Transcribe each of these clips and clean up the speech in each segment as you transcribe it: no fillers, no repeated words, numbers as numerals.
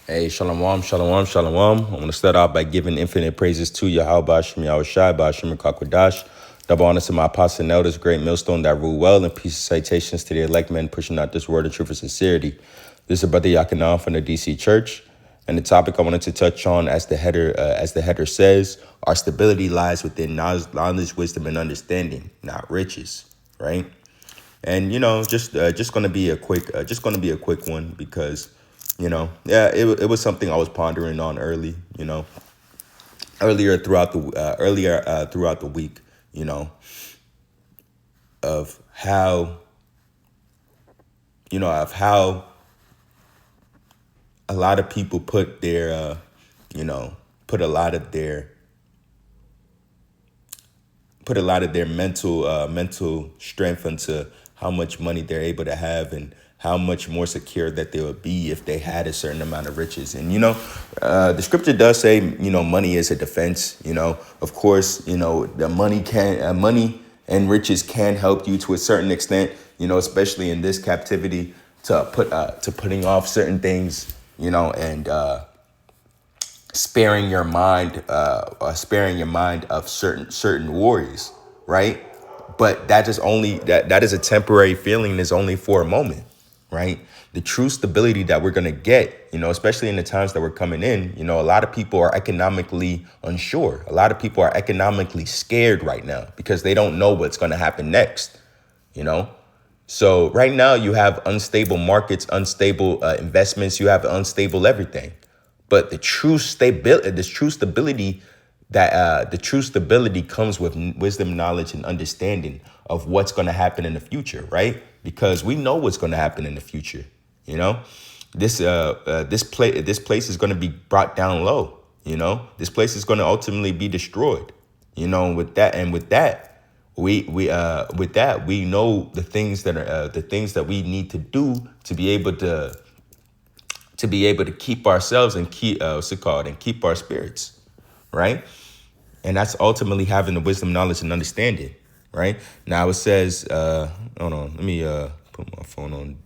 Hey, shalom, shalom, shalom. I want to start off by giving infinite praises to Yahweh Shem Yahushai, Ba'ashem Kakwadash. Double honors to my apostles and elders, great millstone that rule well, and peace and citations to the elect men pushing out this word of truth and sincerity. This is Brother Yakanan from the DC Church, and the topic I wanted to touch on, as the header says, our stability lies within knowledge, wisdom, and understanding, not riches, right? And just gonna be a quick one because it was something I was pondering on earlier throughout the week, of how a lot of people put their put a lot of their mental strength into how much money they're able to have and how much more secure that they would be if they had a certain amount of riches. And the scripture does say money is a defense. Of course, the money and riches can help you to a certain extent. Especially in this captivity, to putting off certain things. And sparing your mind of certain worries, right? But that is a temporary feeling, and is only for a moment, right? The true stability that we're gonna get, especially in the times that we're coming in, a lot of people are economically unsure. A lot of people are economically scared right now because they don't know what's gonna happen next, So right now you have unstable markets, unstable investments, you have unstable everything. But the true stability comes with wisdom, knowledge, and understanding of what's going to happen in the future, right? Because we know what's going to happen in the future. This place is going to be brought down low. This place is going to ultimately be destroyed. With that, we know the things that we need to do to be able to keep ourselves and keep our spirits, right? And that's ultimately having the wisdom, knowledge, and understanding, right? Now it says, hold on, let me put my phone on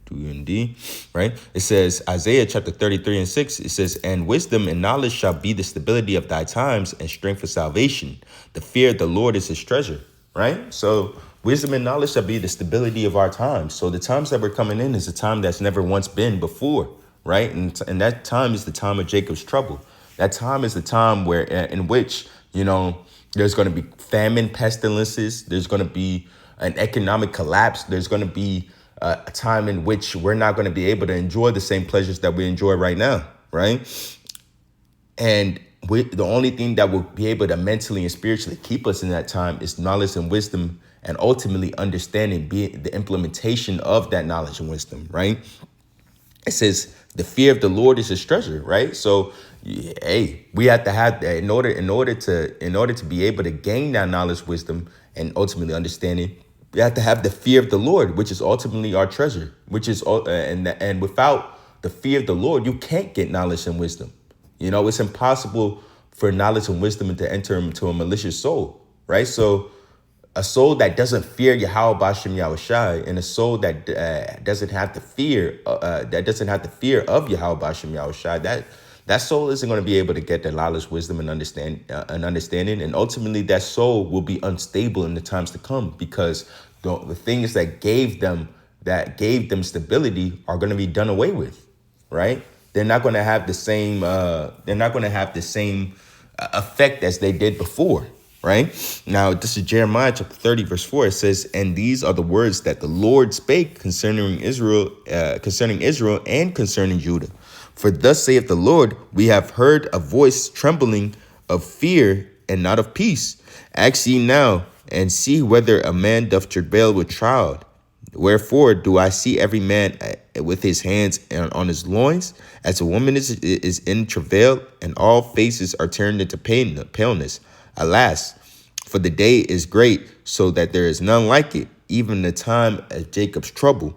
D, right? It says, Isaiah chapter 33 and 6, it says, and wisdom and knowledge shall be the stability of thy times and strength for salvation. The fear of the Lord is his treasure, right? So wisdom and knowledge shall be the stability of our times. So the times that we're coming in is a time that's never once been before, right? And that time is the time of Jacob's trouble. That time is the time in which, there's going to be famine, pestilences. There's going to be an economic collapse. There's going to be a time in which we're not going to be able to enjoy the same pleasures that we enjoy right now, right? And the only thing that will be able to mentally and spiritually keep us in that time is knowledge and wisdom, and ultimately understanding, being the implementation of that knowledge and wisdom, right? It says the fear of the Lord is his treasure, right? So, hey, we have to have that in order to be able to gain that knowledge, wisdom, and ultimately understanding. We have to have the fear of the Lord, which is ultimately our treasure, which is and without the fear of the Lord, you can't get knowledge and wisdom. It's impossible for knowledge and wisdom to enter into a malicious soul, right? So a soul that doesn't fear Yahweh Bashem Yahushai, and a soul that doesn't have the fear of Yahweh Bashem Yahushai, that soul isn't going to be able to get the knowledge, wisdom, and understanding, and ultimately that soul will be unstable in the times to come, because the things that gave them stability are going to be done away with, right? They're not going to have the same effect as they did before. Right now, this is Jeremiah chapter 30, verse 4. It says, and these are the words that the Lord spake concerning Israel and concerning Judah. For thus saith the Lord, we have heard a voice trembling of fear and not of peace. Ask ye now and see whether a man doth travail with child. Wherefore do I see every man with his hands on his loins, as a woman is in travail, and all faces are turned into paleness. Alas, for the day is great, so that there is none like it, even the time of Jacob's trouble,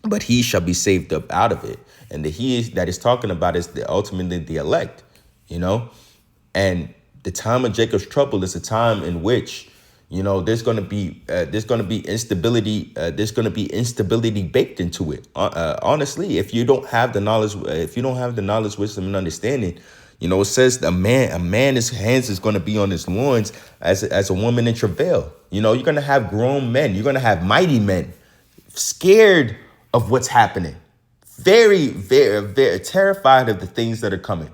but he shall be saved up out of it. And the he that is talking about is ultimately the elect, and the time of Jacob's trouble is a time in which, there's gonna be instability. There's gonna be instability baked into it. Honestly, if you don't have the knowledge, wisdom, and understanding, it says a man's hands is gonna be on his loins as a woman in travail. You're gonna have grown men. You're gonna have mighty men scared of what's happening, very, very, very terrified of the things that are coming.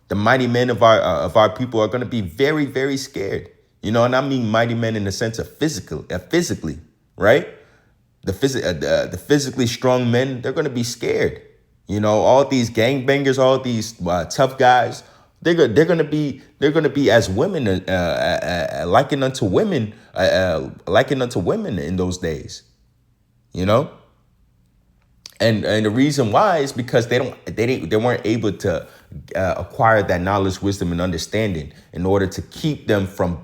The mighty men of our people are going to be very, very scared. And I mean mighty men in the sense of physically, right? The physically strong men, they're going to be scared. All these gangbangers, all these tough guys, they're going to be as women, likened unto women, in those days. you know and the reason why is because they weren't able to acquire that knowledge, wisdom, and understanding in order to keep them from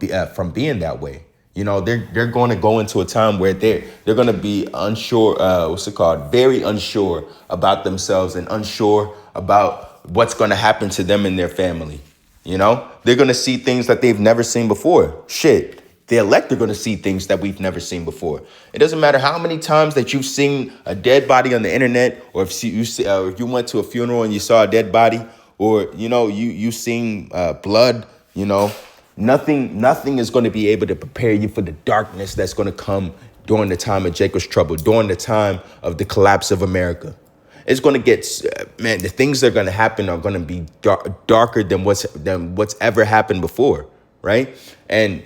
being that way. They're going to go into a time where they're going to be unsure, very unsure about themselves and unsure about what's going to happen to them and their family. They're going to see things that they've never seen before. Shit. The elect are going to see things that we've never seen before. It doesn't matter how many times that you've seen a dead body on the internet, or if you went to a funeral and you saw a dead body, or you seen blood. Nothing is going to be able to prepare you for the darkness that's going to come during the time of Jacob's trouble, during the time of the collapse of America. It's going to get, the things that are going to happen are going to be darker than what's ever happened before, right? And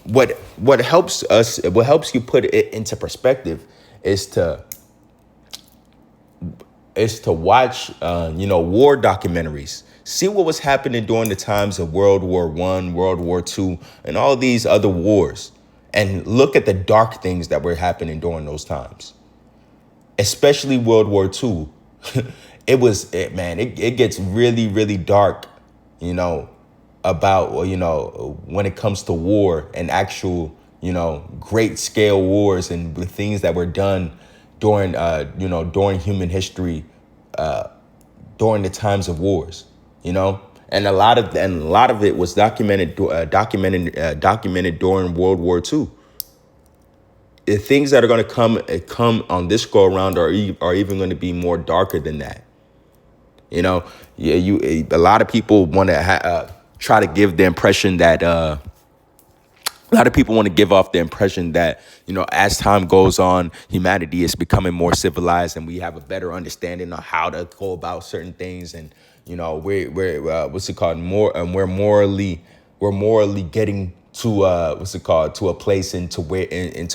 what helps you put it into perspective is to watch war documentaries. See what was happening during the times of World War I, World War II, and all these other wars, and look at the dark things that were happening during those times. Especially World War II. It gets really, really dark, about, when it comes to war and actual, great scale wars and the things that were done during human history, during the times of wars, and a lot of it was documented during World War II. The things that are going to come on this go around are even going to be more darker than that. A lot of people want to try to give the impression that a lot of people want to give off the impression that, as time goes on, humanity is becoming more civilized and we have a better understanding of how to go about certain things. And, we're what's it called? We're morally getting to to a place into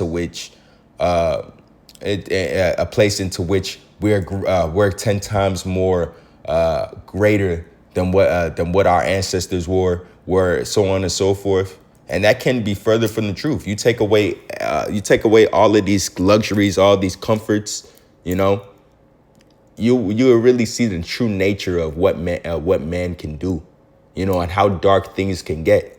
which a place into which we're 10 times more greater than what our ancestors were, so on and so forth. And that can be further from the truth. You take away all of these luxuries, all these comforts, you will really see the true nature of what man can do, and how dark things can get.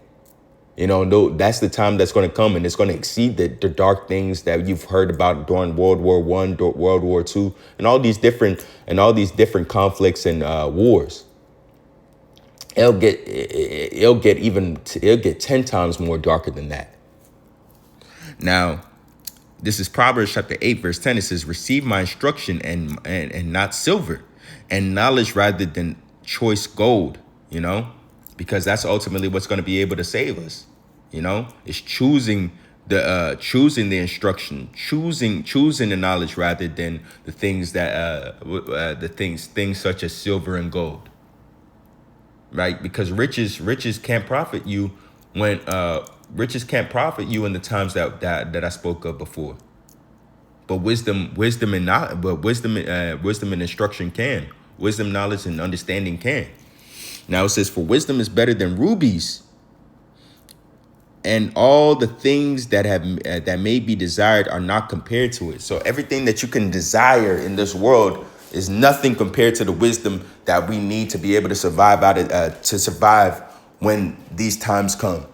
That's the time that's going to come, and it's going to exceed the dark things that you've heard about during World War I, World War II, and all these different conflicts and wars. It'll get 10 times more darker than that. Now, this is Proverbs chapter 8, verse 10. It says, "Receive my instruction and not silver, and knowledge rather than choice gold." Because that's ultimately what's going to be able to save us. It's choosing the instruction, choosing the knowledge rather than the things that things such as silver and gold. Right? Because riches can't profit you when riches can't profit you in the times that I spoke of before. But wisdom and instruction can. Wisdom, knowledge, and understanding can. Now it says, "For wisdom is better than rubies, and all the things that may be desired are not compared to it." So everything that you can desire in this world is nothing compared to the wisdom that we need to be able to survive when these times come.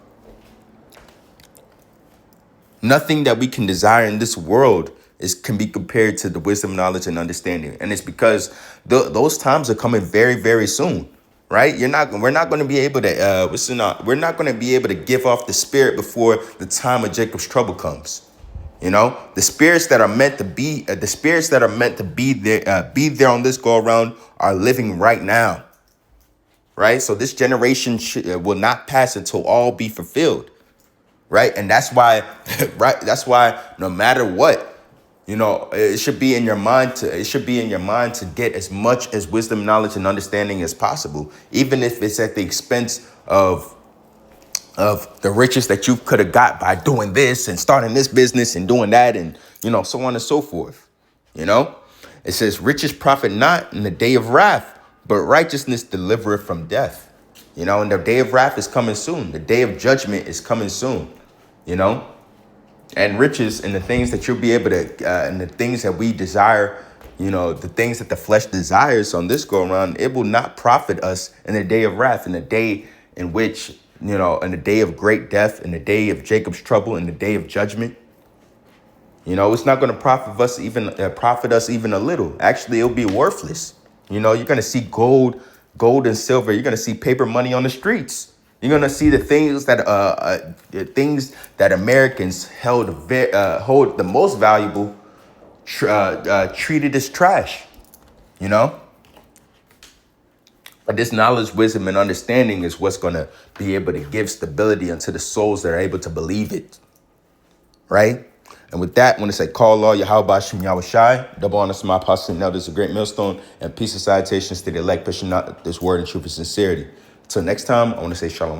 Nothing that we can desire in this world can be compared to the wisdom, knowledge, and understanding. And it's because those times are coming very, very soon. right? We're not going to be able to, we're not going to be able to give off the spirit before the time of Jacob's trouble comes. You know, the spirits that are meant to be, be there on this go around are living right now, right? So this generation will not pass until all be fulfilled, right? And that's why, right? That's why no matter what, you know, it should be in your mind to get as much as wisdom, knowledge, and understanding as possible, even if it's at the expense of the riches that you could have got by doing this and starting this business and doing that, and, you know, so on and so forth. You know, it says riches profit not in the day of wrath, but righteousness delivereth from death. You know, and the day of wrath is coming soon. The day of judgment is coming soon, you know, and riches and the things that you'll be able to, and the things that we desire, you know, the things that the flesh desires on this go around, it will not profit us in the day of wrath, in the day in which, you know, in the day of great death, in the day of Jacob's trouble, in the day of judgment. You know, it's not going to profit us even a little. Actually, it'll be worthless. You know, you're going to see gold and silver. You're going to see paper money on the streets. You're going to see the things that Americans hold the most valuable, treated as trash. You know. But this knowledge, wisdom, and understanding is what's going to be able to give stability unto the souls that are able to believe it. Right? And with that, I want to say, call all Yahweh Shem Yahweh Shai, double honor to my apostle and elders, a great millstone, and peace and salutations to the elect, pushing out this word in truth and sincerity. Until next time, I want to say shalom.